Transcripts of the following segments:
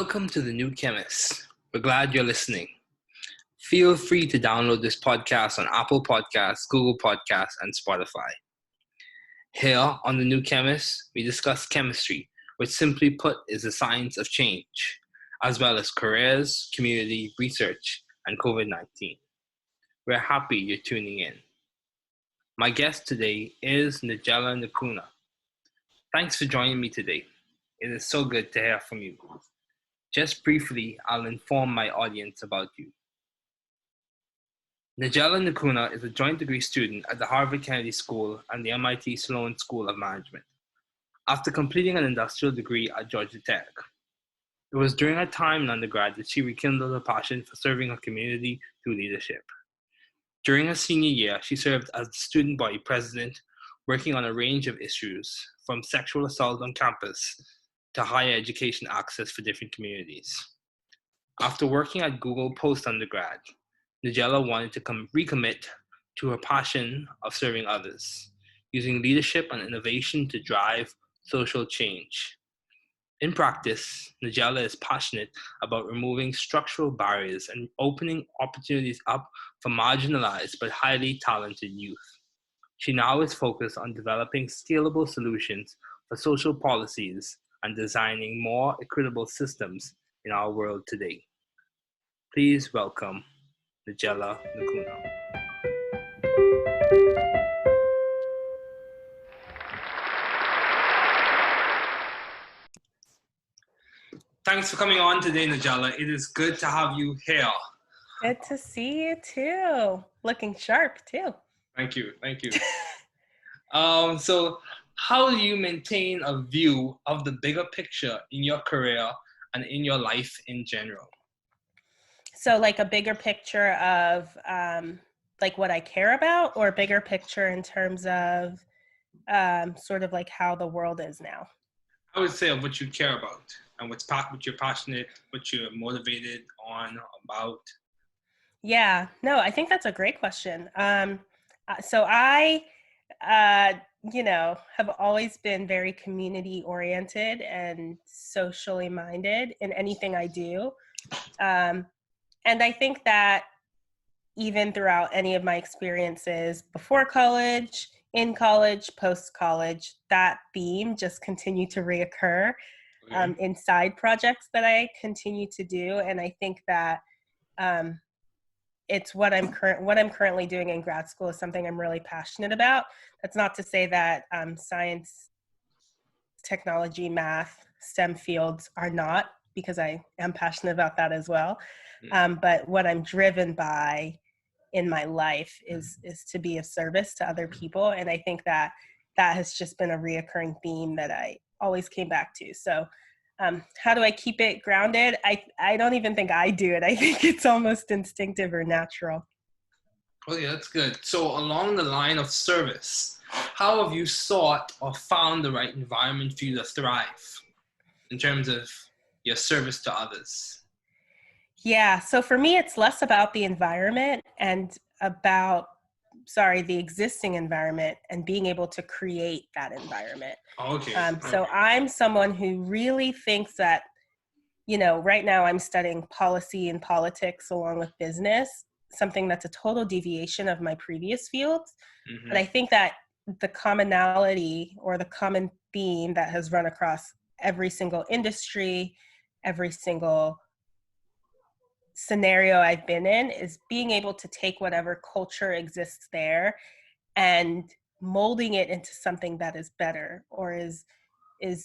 Welcome to the new Chemist. We're glad you're listening. Feel free to download this podcast on Apple Podcasts, Google Podcasts, and Spotify. Here on the new Chemist, we discuss chemistry, which simply put is the science of change, as well as careers, community, research, and COVID-19. We're happy you're tuning in. My guest today is Nagela Nukuna. Thanks for joining me today. It is so good to hear from you. Just briefly, I'll inform my audience about you. Nagela Nukuna is a joint degree student at the Harvard Kennedy School and the MIT Sloan School of Management, after completing an industrial degree at Georgia Tech. It was during her time in undergrad that she rekindled her passion for serving her community through leadership. During her senior year, she served as the student body president, working on a range of issues, from sexual assault on campus to higher education access for different communities. After working at Google post-undergrad, Nagela wanted to recommit to her passion of serving others, using leadership and innovation to drive social change. In practice, Nagela is passionate about removing structural barriers and opening opportunities up for marginalized but highly talented youth. She now is focused on developing scalable solutions for social policies and designing more equitable systems in our world today. Please welcome Nagela Nukuna. Thanks for coming on today, Nagela. It is good to have you here. Good to see you too. Looking sharp too. Thank you. So how do you maintain a view of the bigger picture in your career and in your life in general? So like a bigger picture of like what I care about, or a bigger picture in terms of sort of like how the world is now? I would say of what you care about and what you're passionate, what you're motivated on, about. Yeah, no, I think that's a great question. So I, have always been very community oriented and socially minded in anything I do. And I think that even throughout any of my experiences before college, in college, post-college, that theme just continued to reoccur in side projects that I continue to do. And I think that it's what I'm currently doing in grad school is something I'm really passionate about. That's not to say that science, technology, math, STEM fields are not, because I am passionate about that as well. But what I'm driven by in my life is to be of service to other people. And I think that has just been a reoccurring theme that I always came back to. So how do I keep it grounded? I don't even think I do it. I think it's almost instinctive or natural. Oh yeah, that's good. So along the line of service, how have you sought or found the right environment for you to thrive in terms of your service to others? Yeah, so for me, it's less about the environment and about the existing environment and being able to create that environment. Okay. So I'm someone who really thinks that, right now I'm studying policy and politics along with business, something that's a total deviation of my previous fields. But I think that the commonality or the common theme that has run across every single industry, every single scenario I've been in is being able to take whatever culture exists there and molding it into something that is better or is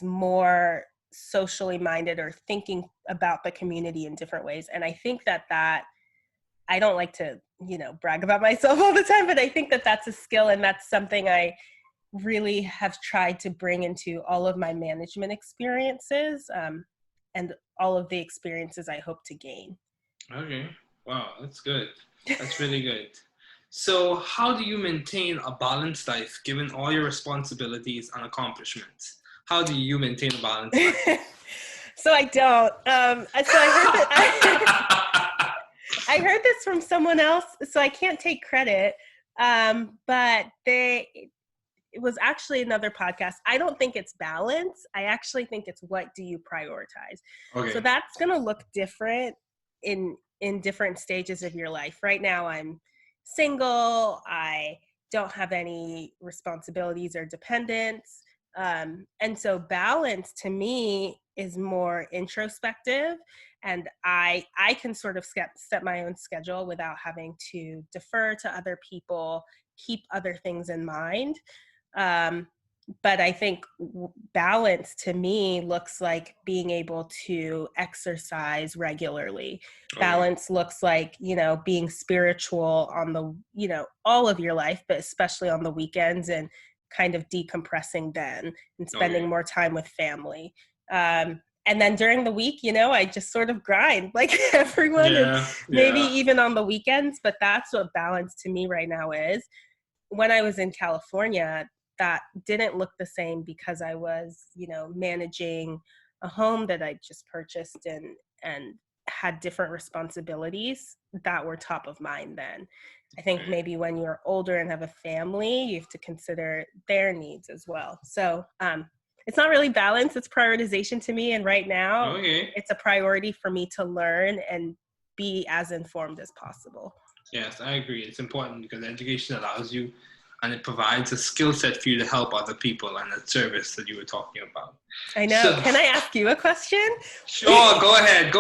more socially minded or thinking about the community in different ways. And I think that I don't like to, brag about myself all the time, but I think that that's a skill, and that's something I really have tried to bring into all of my management experiences and all of the experiences I hope to gain. Okay. Wow, that's good. That's really good. So how do you maintain a balanced life given all your responsibilities and accomplishments? How do you maintain a balanced life? So I don't. So I heard this from someone else, so I can't take credit. But it was actually another podcast. I don't think it's balance. I actually think it's what do you prioritize. Okay. So that's going to look different in different stages of your life. Right now I'm single. I don't have any responsibilities or dependents. And so balance to me is more introspective, and I can sort of set my own schedule without having to defer to other people, keep other things in mind. But I think balance to me looks like being able to exercise regularly. Balance looks like, being spiritual on the, all of your life, but especially on the weekends, and kind of decompressing then and spending more time with family. And then during the week, I just sort of grind like everyone, and maybe even on the weekends, but that's what balance to me right now is. When I was in California, that didn't look the same because I was, managing a home that I just purchased and had different responsibilities that were top of mind then. I think maybe when you're older and have a family, you have to consider their needs as well. So it's not really balance, it's prioritization to me. And right now, it's a priority for me to learn and be as informed as possible. Yes, I agree. It's important because education allows you, and it provides a skill set for you to help other people, and a service that you were talking about. I know. So, can I ask you a question? Sure, go ahead.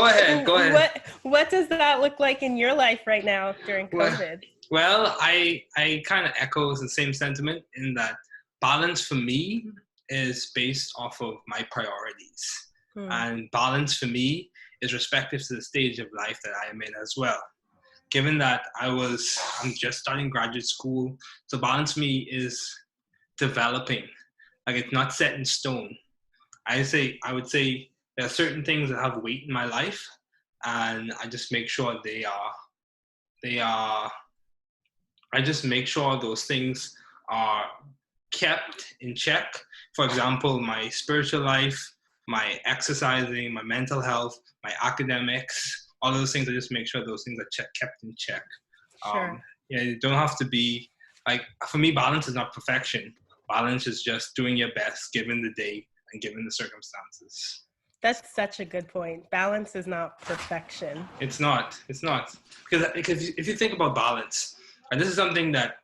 What does that look like in your life right now during COVID? Well, I kind of echo the same sentiment in that balance for me is based off of my priorities. And balance for me is respective to the stage of life that I am in as well. Given that I'm just starting graduate school, so balance for me is developing. Like, it's not set in stone. I would say there are certain things that have weight in my life, and I just make sure I just make sure those things are kept in check. For example, my spiritual life, my exercising, my mental health, my academics, all those things, I just make sure those things are kept in check. Sure. You don't have to be, like, for me, balance is not perfection. Balance is just doing your best given the day and given the circumstances. That's such a good point. Balance is not perfection. It's not. Because if you think about balance, and this is something that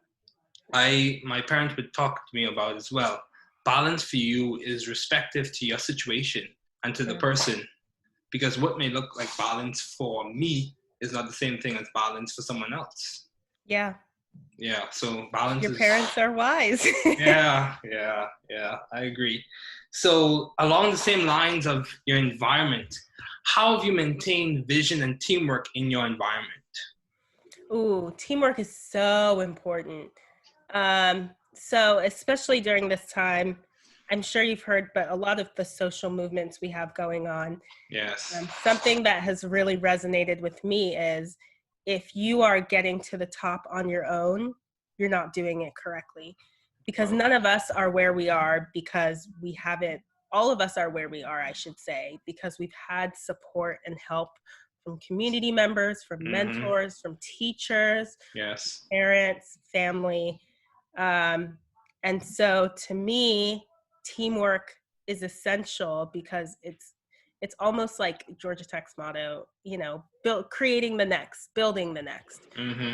my parents would talk to me about as well. Balance for you is respective to your situation and to the person, because what may look like balance for me is not the same thing as balance for someone else. Yeah. So balance. Your parents are wise. Yeah, I agree. So along the same lines of your environment, how have you maintained vision and teamwork in your environment? Ooh, teamwork is so important. So especially during this time, I'm sure you've heard, but a lot of the social movements we have going on. Yes. Something that has really resonated with me is if you are getting to the top on your own, you're not doing it correctly, because none of us are where we are because we haven't, all of us are where we are, I should say, because we've had support and help from community members, from mentors, from teachers, parents, family. And so to me, teamwork is essential because it's almost like Georgia Tech's motto, creating the next, building the next,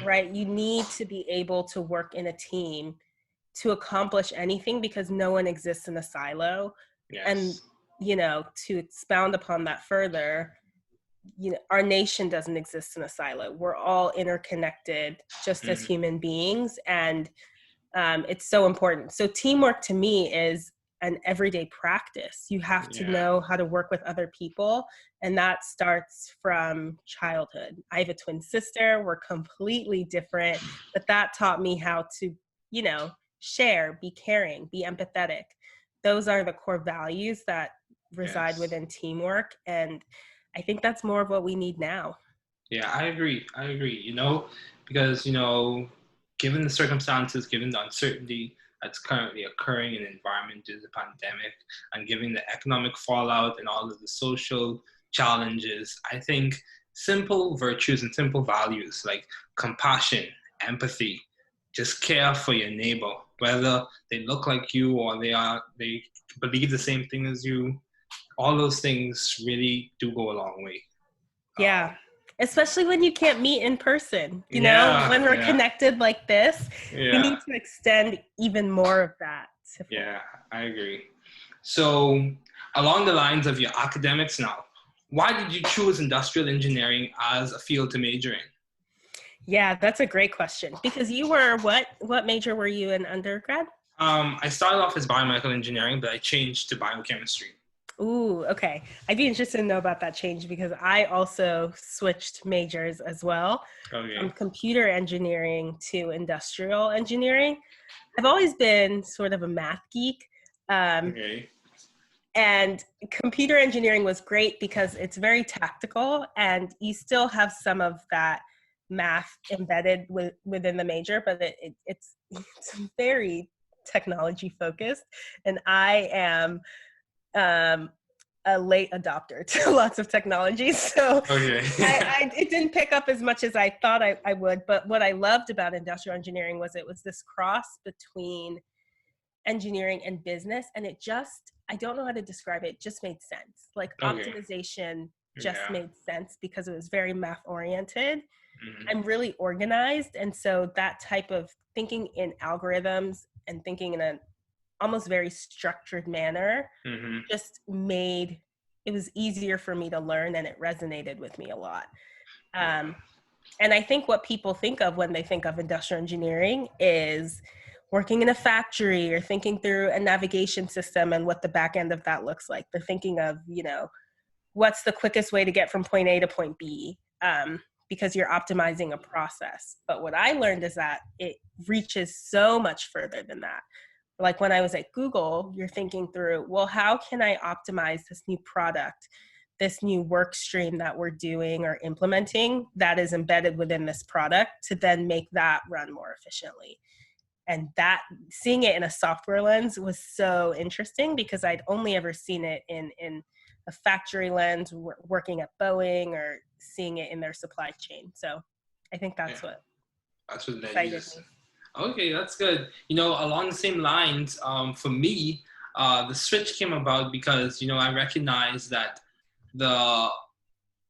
right? You need to be able to work in a team to accomplish anything because no one exists in a silo. And, to expound upon that further, our nation doesn't exist in a silo. We're all interconnected just as human beings. And it's so important. So teamwork to me is an everyday practice. You have to know how to work with other people. And that starts from childhood. I have a twin sister. We're completely different, but that taught me how to, share, be caring, be empathetic. Those are the core values that reside within teamwork. And I think that's more of what we need now. Yeah, I agree. Because, given the circumstances, given the uncertainty that's currently occurring in the environment due to the pandemic, and given the economic fallout and all of the social challenges, I think simple virtues and simple values like compassion, empathy, just care for your neighbor, whether they look like you or they believe the same thing as you. All those things really do go a long way. Yeah. Especially when you can't meet in person, when we're yeah, connected like this, we yeah, need to extend even more of that. yeah, I agree. So along the lines of your academics now, why did you choose industrial engineering as a field to major in? Yeah, that's a great question. Because you were, what major were you in undergrad? I started off as biomedical engineering, but I changed to biochemistry. Ooh, okay. I'd be interested to know about that change because I also switched majors as well from Okay. computer engineering to industrial engineering. I've always been sort of a math geek. Okay. And computer engineering was great because it's very tactical and you still have some of that math embedded within the major, but it's very technology focused. And I am a late adopter to lots of technology. So Okay. it didn't pick up as much as I thought I would. But what I loved about industrial engineering was it was this cross between engineering and business. And I don't know how to describe it, just made sense. Like Okay. optimization just Yeah. made sense because it was very math oriented. Mhm. I'm really organized. And so that type of thinking in algorithms and thinking in an almost very structured manner Mhm. just made it was easier for me to learn and it resonated with me a lot. And I think what people think of when they think of industrial engineering is working in a factory or thinking through a navigation system and what the back end of that looks like. They're thinking of, what's the quickest way to get from point A to point B, because you're optimizing a process. But what I learned is that it reaches so much further than that. Like when I was at Google, you're thinking through, well, how can I optimize this new product, this new work stream that we're doing or implementing that is embedded within this product to then make that run more efficiently? And that seeing it in a software lens was so interesting because I'd only ever seen it in a factory lens, working at Boeing or seeing it in their supply chain. So I think that's what led you to. Okay, that's good. Along the same lines, for me, the switch came about because, I recognized that the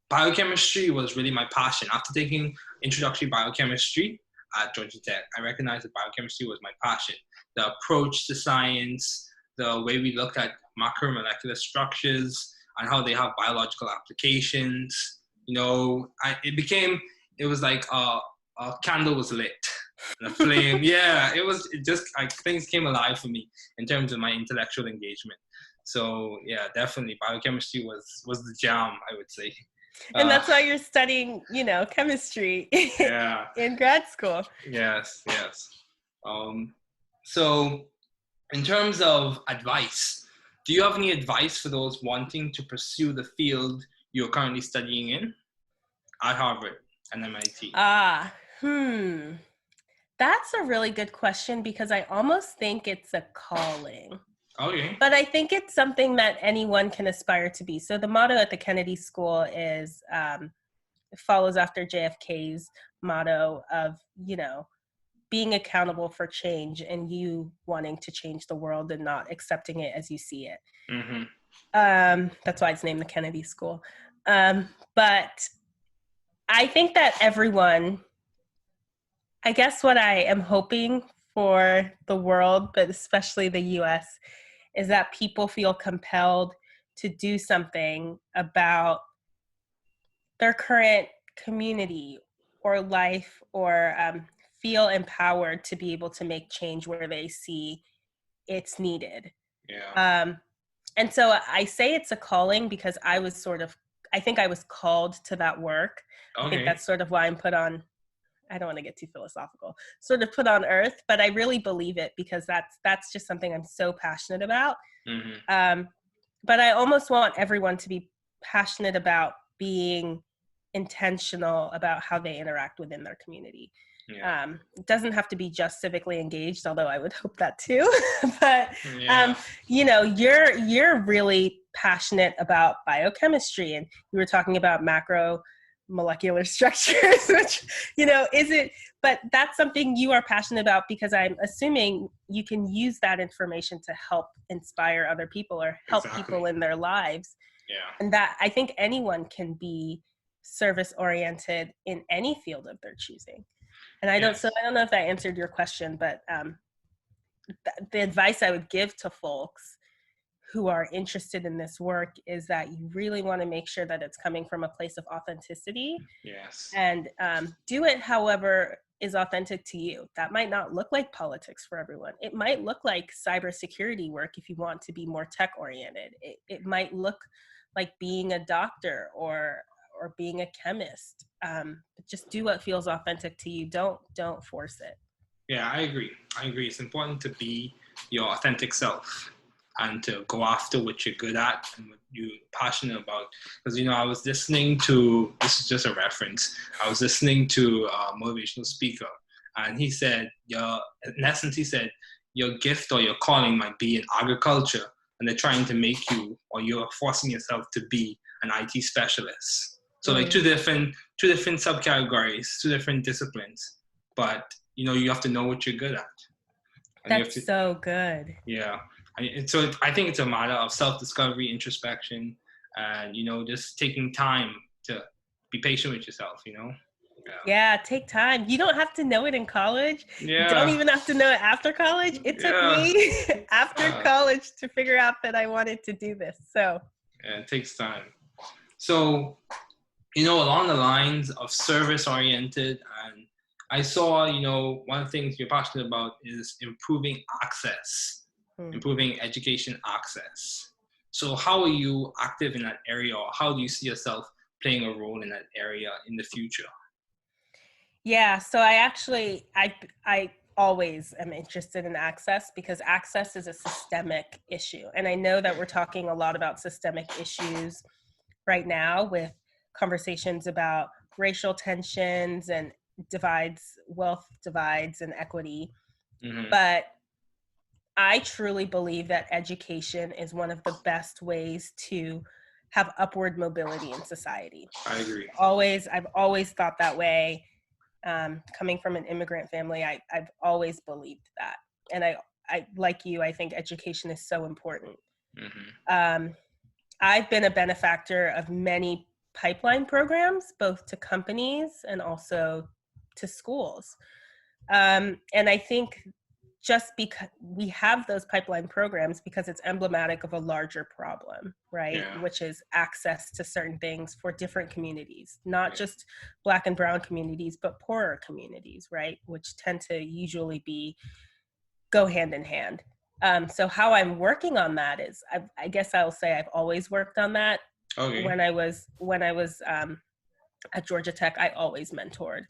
biochemistry was really my passion. After taking introductory biochemistry at Georgia Tech, I recognized that biochemistry was my passion. The approach to science, the way we looked at macromolecular structures and how they have biological applications. It was like a candle was lit. The flame, yeah, it just like things came alive for me in terms of my intellectual engagement. So yeah, definitely biochemistry was the jam, I would say. And that's why you're studying, chemistry Yeah. in grad school. Yes. So in terms of advice, do you have any advice for those wanting to pursue the field you're currently studying in at Harvard and MIT? That's a really good question because I almost think it's a calling. Okay. But I think it's something that anyone can aspire to be. So the motto at the Kennedy School is, it follows after JFK's motto of, being accountable for change and you wanting to change the world and not accepting it as you see it. Mm-hmm. That's why it's named the Kennedy School. But I think that everyone, I guess what I am hoping for the world, but especially the US, is that people feel compelled to do something about their current community or life or feel empowered to be able to make change where they see it's needed. Yeah. And so I say it's a calling because I think I was called to that work. Okay. I think that's sort of why I'm put on, I don't want to get too philosophical, sort of put on earth, but I really believe it because that's just something I'm so passionate about. Mm-hmm. But I almost want everyone to be passionate about being intentional about how they interact within their community. Yeah. It doesn't have to be just civically engaged, although I would hope that too. But Yeah. You're really passionate about biochemistry, and you were talking about macro molecular structures, which, isn't, but that's something you are passionate about, because I'm assuming you can use that information to help inspire other people or help people in their lives. Yeah. And that, I think anyone can be service oriented in any field of their choosing. And I don't know if that answered your question, but the advice I would give to folks who are interested in this work is that you really want to make sure that it's coming from a place of authenticity. Yes. And do it however is authentic to you. That might not look like politics for everyone. It might look like cybersecurity work if you want to be more tech oriented. It might look like being a doctor or being a chemist. But just do what feels authentic to you. Don't force it. Yeah, I agree. It's important to be your authentic self and to go after what you're good at and what you're passionate about. Because, I was listening to, this is just a reference, I was listening to a motivational speaker, and he said, in essence, he said, your gift or your calling might be in agriculture, and they're trying to make you, or you're forcing yourself to be an IT specialist. So like two different subcategories, two different disciplines, but you have to know what you're good at. And that's so good. Yeah. So I think it's a matter of self-discovery, introspection, and, just taking time to be patient with yourself, Yeah, take time. You don't have to know it in college. Yeah. You don't even have to know it after college. It took me after college to figure out that I wanted to do this. So yeah, it takes time. So, along the lines of service-oriented, and I saw, one of the things you're passionate about is improving access. Improving education access. So how are you active in that area, or how do you see yourself playing a role in that area in the future? Yeah, so I always am interested in access, because access is a systemic issue. And I know that we're talking a lot about systemic issues right now with conversations about racial tensions and wealth divides and equity. Mm-hmm. But I truly believe that education is one of the best ways to have upward mobility in society. I agree. I've always thought that way. Coming from an immigrant family, I've always believed that. And I like you, I think education is so important. Mm-hmm. I've been a benefactor of many pipeline programs, both to companies and also to schools. And I think just because we have those pipeline programs because it's emblematic of a larger problem, right? Yeah. Which is access to certain things for different communities, not just Black and brown communities, but poorer communities, right? Which tend to usually go hand in hand. So how I'm working on that is, I guess I'll say I've always worked on that. Okay. When I was at Georgia Tech, I always mentored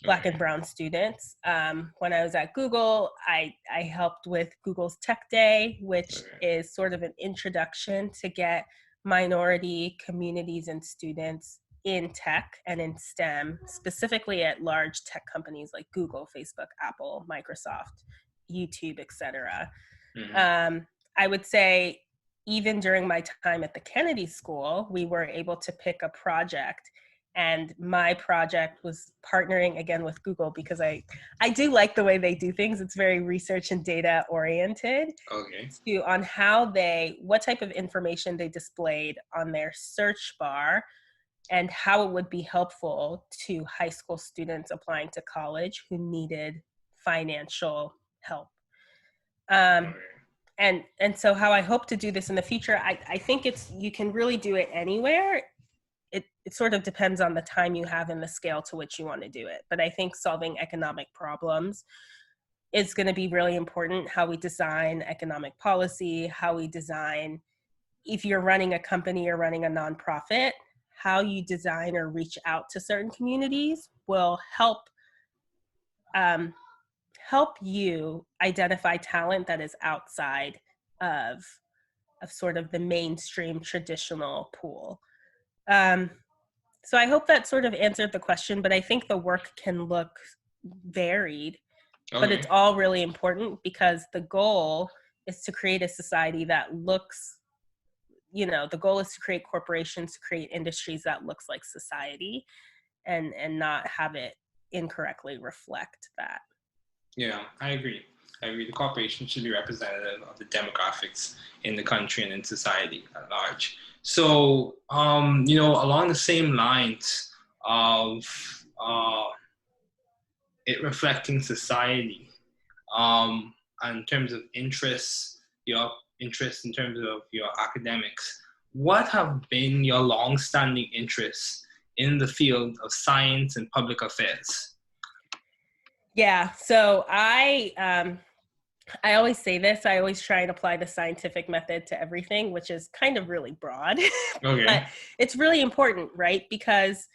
Black and brown students. When I was at Google, I helped with Google's Tech Day, which is sort of an introduction to get minority communities and students in tech and in STEM, specifically at large tech companies like Google, Facebook, Apple, Microsoft, YouTube, etc. Mm-hmm. I would say even during my time at the Kennedy School, we were able to pick a project. And my project was partnering again with Google, because I do like the way they do things. It's very research and data oriented. Okay. On what type of information they displayed on their search bar and how it would be helpful to high school students applying to college who needed financial help. And so how I hope to do this in the future, I think you can really do it anywhere. It sort of depends on the time you have and the scale to which you want to do it. But I think solving economic problems is going to be really important. How we design economic policy, how we design, if you're running a company or running a nonprofit, how you design or reach out to certain communities will help you identify talent that is outside of sort of the mainstream traditional pool. So I hope that sort of answered the question, but I think the work can look varied, but it's all really important, because the goal is to create a society that looks the goal is to create corporations, to create industries that looks like society, and not have it incorrectly reflect that. Yeah, I agree. The corporation should be representative of the demographics in the country and in society at large. So, along the same lines of it reflecting society, in terms of interests, your interests in terms of your academics, what have been your long-standing interests in the field of science and public affairs? Yeah, so I always say this. I always try and apply the scientific method to everything, which is kind of really broad. Okay. But it's really important, right? Because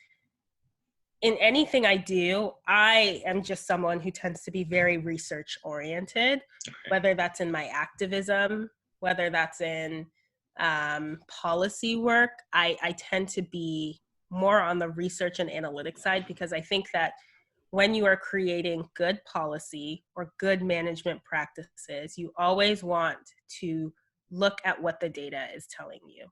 in anything I do, I am just someone who tends to be very research oriented, whether that's in my activism, whether that's in policy work. I tend to be more on the research and analytics side, because I think that when you are creating good policy or good management practices, you always want to look at what the data is telling you,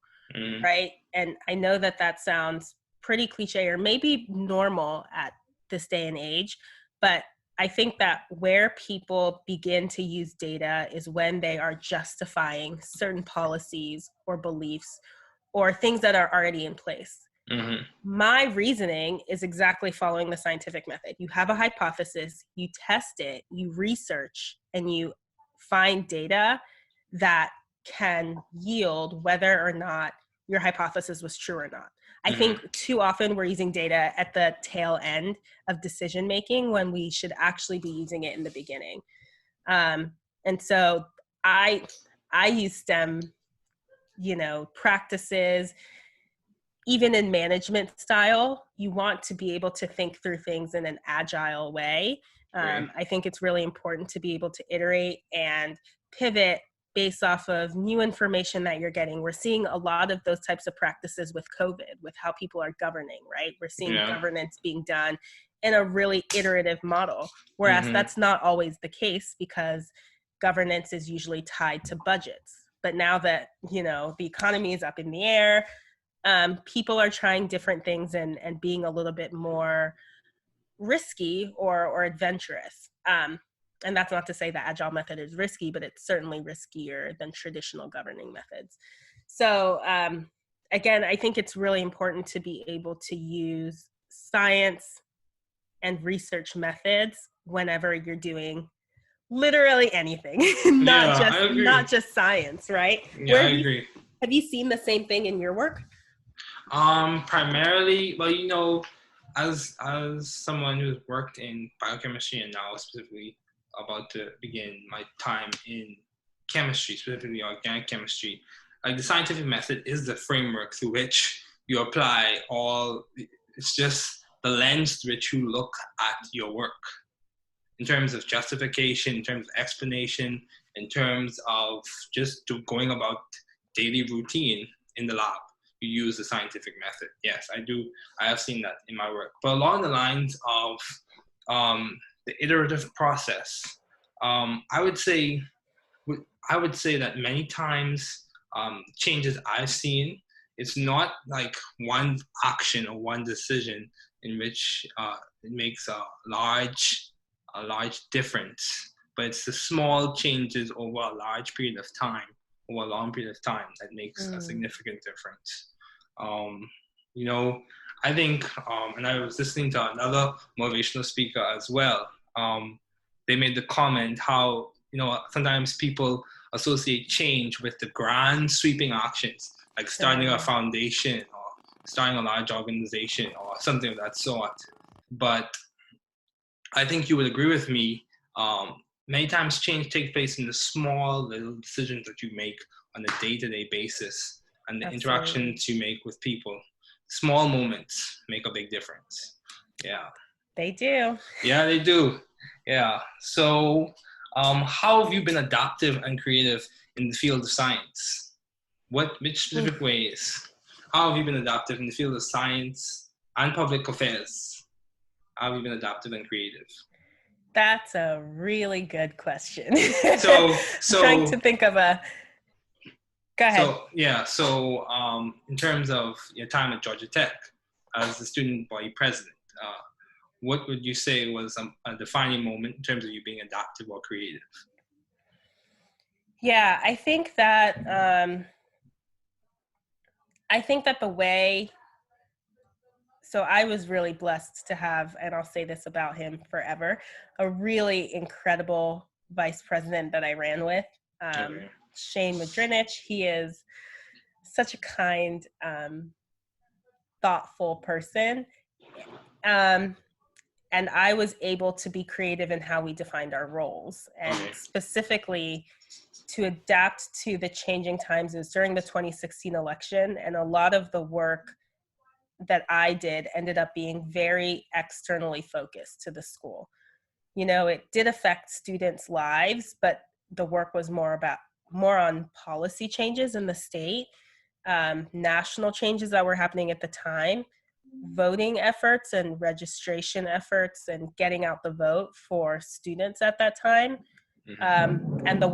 right? And I know that sounds pretty cliche or maybe normal at this day and age, but I think that where people begin to use data is when they are justifying certain policies or beliefs or things that are already in place. Mm-hmm. My reasoning is exactly following the scientific method. You have a hypothesis, you test it, you research, and you find data that can yield whether or not your hypothesis was true or not. I think too often we're using data at the tail end of decision making when we should actually be using it in the beginning. And so I use STEM, practices. Even in management style, you want to be able to think through things in an agile way. I think it's really important to be able to iterate and pivot based off of new information that you're getting. We're seeing a lot of those types of practices with COVID, with how people are governing, right? We're seeing governance being done in a really iterative model, whereas that's not always the case, because governance is usually tied to budgets. But now that, the economy is up in the air, people are trying different things and being a little bit more risky or adventurous. And that's not to say that agile method is risky, but it's certainly riskier than traditional governing methods. So again, I think it's really important to be able to use science and research methods whenever you're doing literally anything, not just science, right? Yeah, I agree. Have you seen the same thing in your work? Primarily, well, as someone who's worked in biochemistry and now specifically about to begin my time in chemistry, specifically organic chemistry, like the scientific method is the framework through which you apply it's just the lens through which you look at your work in terms of justification, in terms of explanation, in terms of just going about daily routine in the lab. You use the scientific method. Yes, I do. I have seen that in my work. But along the lines of the iterative process, I would say that many times changes I've seen, it's not like one action or one decision in which it makes a large difference, but it's the small changes over a large period of time, over a long period of time, that makes a significant difference. I think, and I was listening to another motivational speaker as well. They made the comment how, sometimes people associate change with the grand sweeping actions, like starting a foundation or starting a large organization or something of that sort. But I think you would agree with me. Many times change takes place in the small little decisions that you make on a day-to-day basis and the interactions you make with people. Small moments make a big difference. Yeah. They do. Yeah, they do. Yeah. So how have you been adaptive and creative in the field of science? Which specific ways? How have you been adaptive in the field of science and public affairs? How have you been adaptive and creative? That's a really good question. So trying to think of Go ahead. In terms of your time at Georgia Tech as the student body president, what would you say was a defining moment in terms of you being adaptive or creative? Yeah, I think that the way, so I was really blessed to have, and I'll say this about him forever, a really incredible vice president that I ran with, Okay. Shane Madrinich. He is such a kind, thoughtful person. And I was able to be creative in how we defined our roles, and specifically to adapt to the changing times. It was during the 2016 election, and a lot of the work that I did ended up being very externally focused to the school. You know, it did affect students' lives, but the work was more on policy changes in the state, national changes that were happening at the time, voting efforts and registration efforts, and getting out the vote for students at that time. And the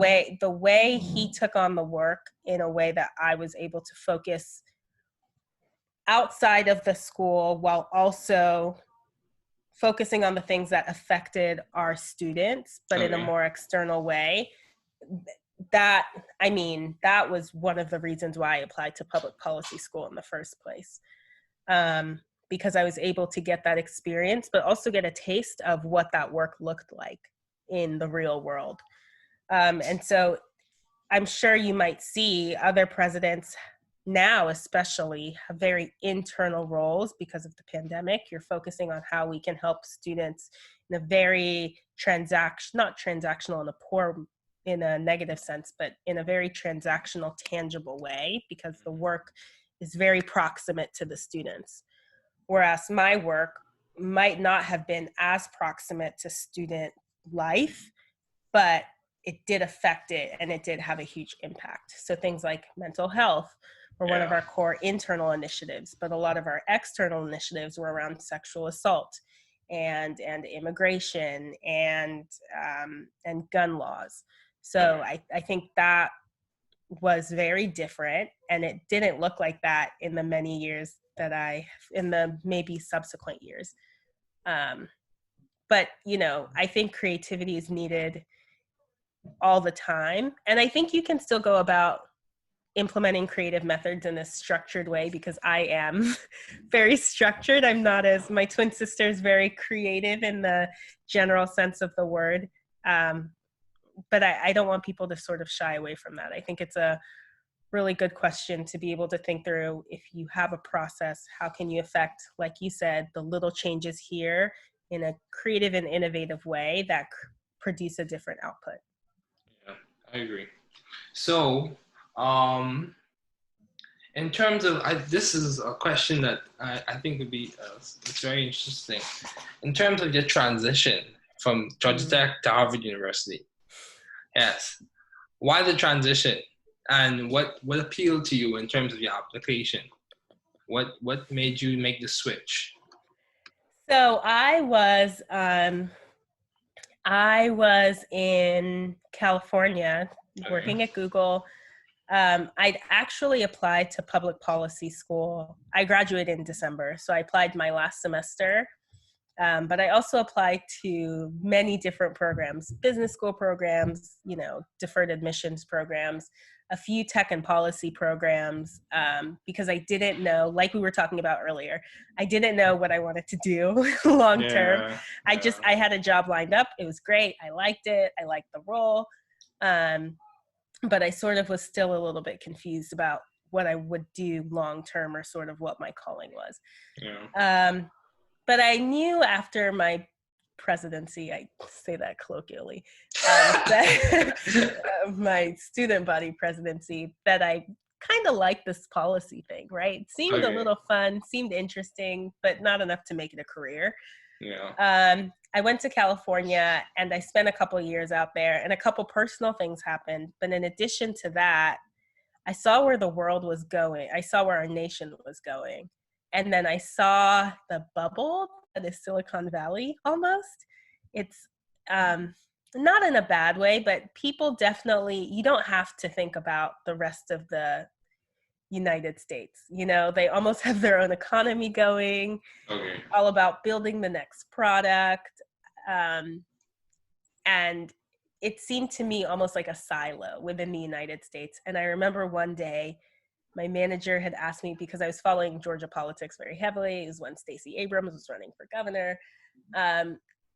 way he took on the work in a way that I was able to focus outside of the school while also focusing on the things that affected our students, but in a more external way. That was one of the reasons why I applied to public policy school in the first place. Because I was able to get that experience, but also get a taste of what that work looked like in the real world. And so I'm sure you might see other presidents now, especially, have very internal roles because of the pandemic. You're focusing on how we can help students in a very not transactional in a negative sense, but in a very transactional, tangible way, because the work is very proximate to the students. Whereas my work might not have been as proximate to student life, but it did affect it, and it did have a huge impact. So things like mental health were one of our core internal initiatives, but a lot of our external initiatives were around sexual assault and immigration and gun laws. So I think that was very different, and it didn't look like that in the many years in the maybe subsequent years. But, you know, I think creativity is needed all the time. And I think you can still go about implementing creative methods in a structured way, because I am very structured. I'm not as, my twin sister is very creative in the general sense of the word. But I don't want people to sort of shy away from that. I think it's a really good question to be able to think through. If you have a process, how can you affect, like you said, the little changes here in a creative and innovative way that produce a different output? Yeah, I agree. So, in terms of, this is a question that I think would be, it's very interesting. In terms of your transition from Georgia Tech to Harvard University, yes, why the transition? And what appealed to you in terms of your application? What made you make the switch? So I was in California working at Google. I'd actually applied to public policy school. I graduated in December, so I applied my last semester. But I also applied to many different programs, business school programs, you know, deferred admissions programs, a few tech and policy programs, because I didn't know, like we were talking about earlier, I didn't know what I wanted to do long term. I had a job lined up. It was great. I liked it. I liked the role. But I sort of was still a little bit confused about what I would do long term, or sort of what my calling was. But I knew after my presidency, I say that colloquially, that my student body presidency, that I kind of liked this policy thing, right? It seemed a little fun, seemed interesting, but not enough to make it a career. I went to California, and I spent a couple of years out there, and a couple personal things happened. But in addition to that, I saw where the world was going. I saw where our nation was going. And then I saw the bubble that is Silicon Valley almost. It's not in a bad way, but people definitely, you don't have to think about the rest of the United States. You know, they almost have their own economy going, Okay. all about building the next product. And it seemed to me almost like a silo within the United States. And I remember one day, my manager had asked me, because I was following Georgia politics very heavily. It was when Stacey Abrams was running for governor.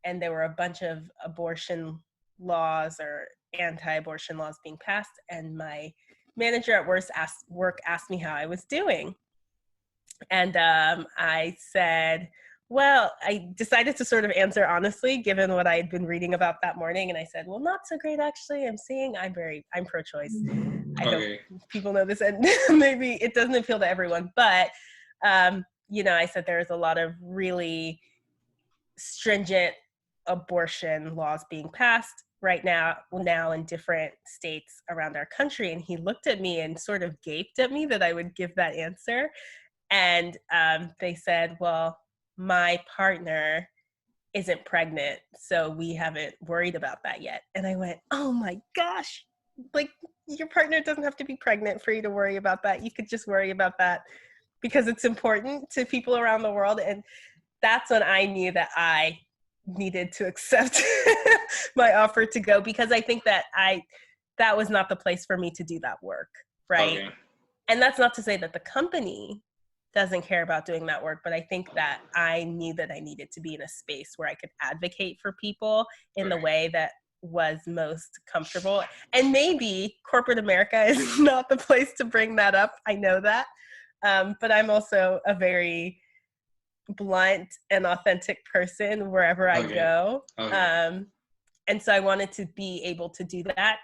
And there were a bunch of abortion laws or anti-abortion laws being passed. And my manager at work asked me how I was doing. And I said, well, I decided to sort of answer honestly, given what I had been reading about that morning. And I said, well, not so great, actually. I'm pro-choice. I hope people know this, and maybe it doesn't appeal to everyone, but, you know, I said there's a lot of really stringent abortion laws being passed right now in different states around our country. And he looked at me and sort of gaped at me that I would give that answer. And they said, well, my partner isn't pregnant, so we haven't worried about that yet. And I went, oh my gosh, like, your partner doesn't have to be pregnant for you to worry about that. You could just worry about that because it's important to people around the world. And that's when I knew that I needed to accept my offer to go, because I think that that was not the place for me to do that work, right? Okay. And that's not to say that the company doesn't care about doing that work, but I think that I knew that I needed to be in a space where I could advocate for people in the way that was most comfortable. And maybe corporate America is not the place to bring that up. I know that. But I'm also a very blunt and authentic person wherever I go. And so I wanted to be able to do that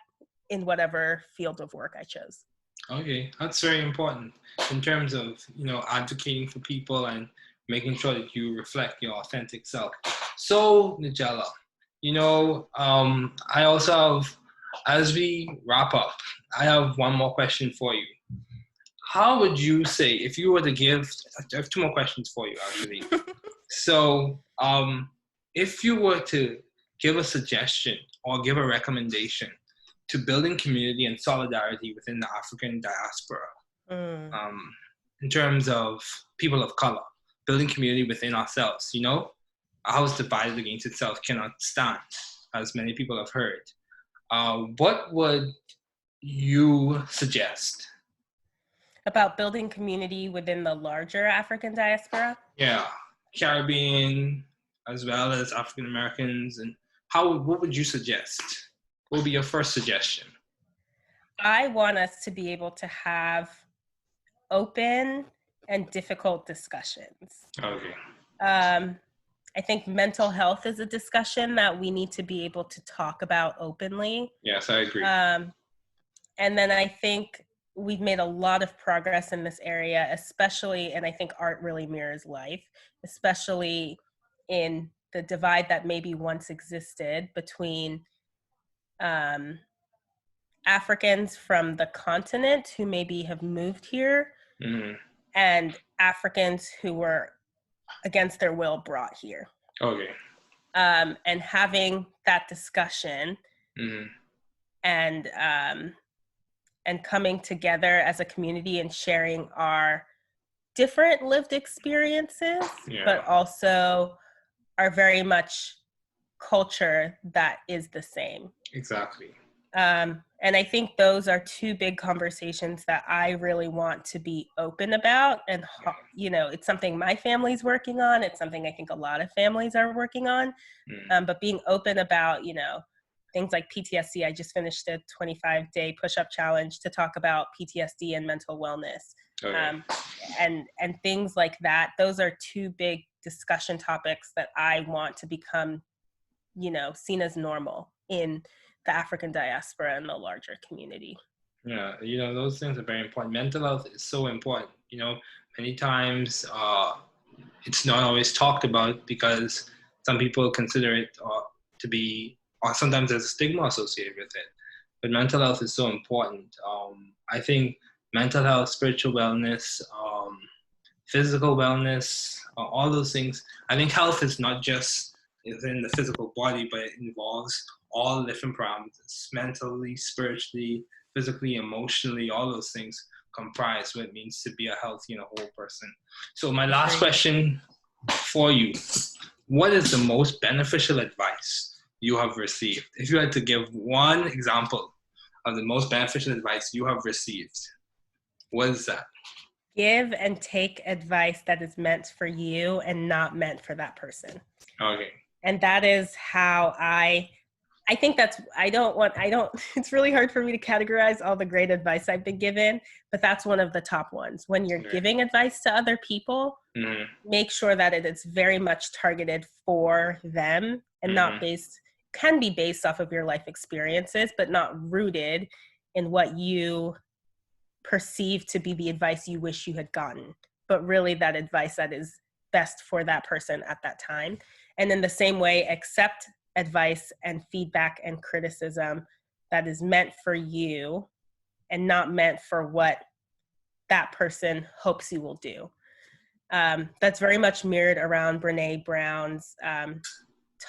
in whatever field of work I chose. Okay, that's very important in terms of, you know, advocating for people and making sure that you reflect your authentic self. So, Nagela, you know, I also have, as we wrap up, I have one more question for you. How would you say, if you were to give, I have two more questions for you, actually. So, if you were to give a suggestion or give a recommendation to building community and solidarity within the African diaspora, in terms of people of color, building community within ourselves, you know, a house divided against itself cannot stand, as many people have heard. What would you suggest? About building community within the larger African diaspora? Yeah, Caribbean, as well as African Americans. And what would you suggest? What would be your first suggestion? I want us to be able to have open and difficult discussions. Okay. I think mental health is a discussion that we need to be able to talk about openly. Yes, I agree. And then I think we've made a lot of progress in this area, especially, and I think art really mirrors life, especially in the divide that maybe once existed between Africans from the continent who maybe have moved here and Africans who were against their will brought here. Okay. And having that discussion and coming together as a community and sharing our different lived experiences, but also our very much culture that is the same. Exactly. And I think those are two big conversations that I really want to be open about. And, you know, it's something my family's working on. It's something I think a lot of families are working on. But being open about, you know, things like PTSD. I just finished a 25-day push-up challenge to talk about PTSD and mental wellness. And things like that. Those are two big discussion topics that I want to become, you know, seen as normal in the African diaspora and the larger community. Yeah, you know, those things are very important. Mental health is so important. You know, many times it's not always talked about because some people consider it to be, or sometimes there's a stigma associated with it. But mental health is so important. I think mental health, spiritual wellness, physical wellness, all those things. I think health is not just within the physical body, but it involves all different parameters, mentally, spiritually, physically, emotionally, all those things comprise what it means to be a healthy and a whole person. So my last question for you, what is the most beneficial advice you have received? If you had to give one example of the most beneficial advice you have received, what is that? Give and take advice that is meant for you and not meant for that person. Okay. And that is how I think it's really hard for me to categorize all the great advice I've been given, but that's one of the top ones. When you're giving advice to other people, make sure that it is very much targeted for them and can be based off of your life experiences, but not rooted in what you perceive to be the advice you wish you had gotten, but really that advice that is best for that person at that time. And in the same way, accept advice and feedback and criticism that is meant for you and not meant for what that person hopes you will do. That's very much mirrored around Brene Brown's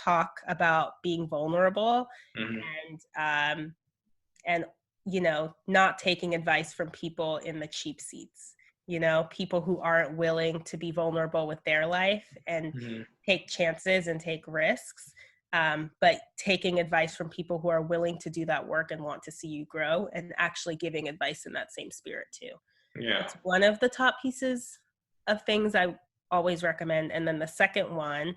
talk about being vulnerable and not taking advice from people in the cheap seats, people who aren't willing to be vulnerable with their life and take chances and take risks, but taking advice from people who are willing to do that work and want to see you grow and actually giving advice in that same spirit too. Yeah. It's one of the top pieces of things I always recommend. And then the second one,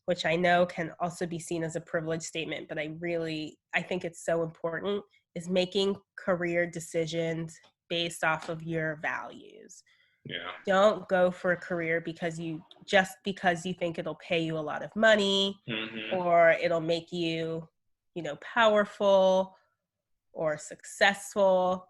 which I know can also be seen as a privilege statement, but I think it's so important, is making career decisions based off of your values. Yeah. Don't go for a career because you think it'll pay you a lot of money or it'll make you, powerful or successful.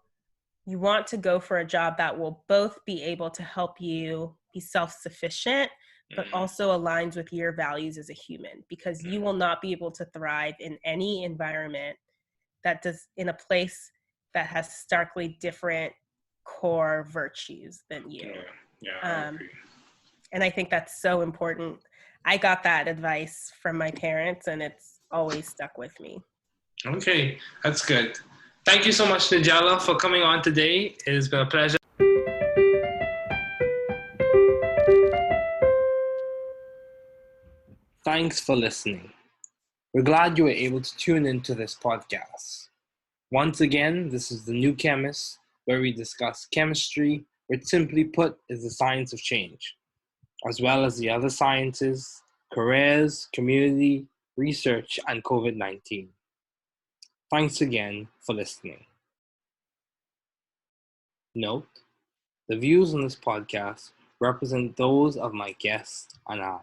You want to go for a job that will both be able to help you be self-sufficient, but also aligns with your values as a human, because you will not be able to thrive in any environment in a place that has starkly different core virtues than you. Yeah, I agree. And I think that's so important. I got that advice from my parents and it's always stuck with me. Okay, that's good. Thank you so much, Nagela, for coming on today. It has been a pleasure. Thanks for listening. We're glad you were able to tune into this podcast. Once again, this is The New Chemist, where we discuss chemistry, which simply put is the science of change, as well as the other sciences, careers, community, research, and COVID-19. Thanks again for listening. Note, the views on this podcast represent those of my guests and I.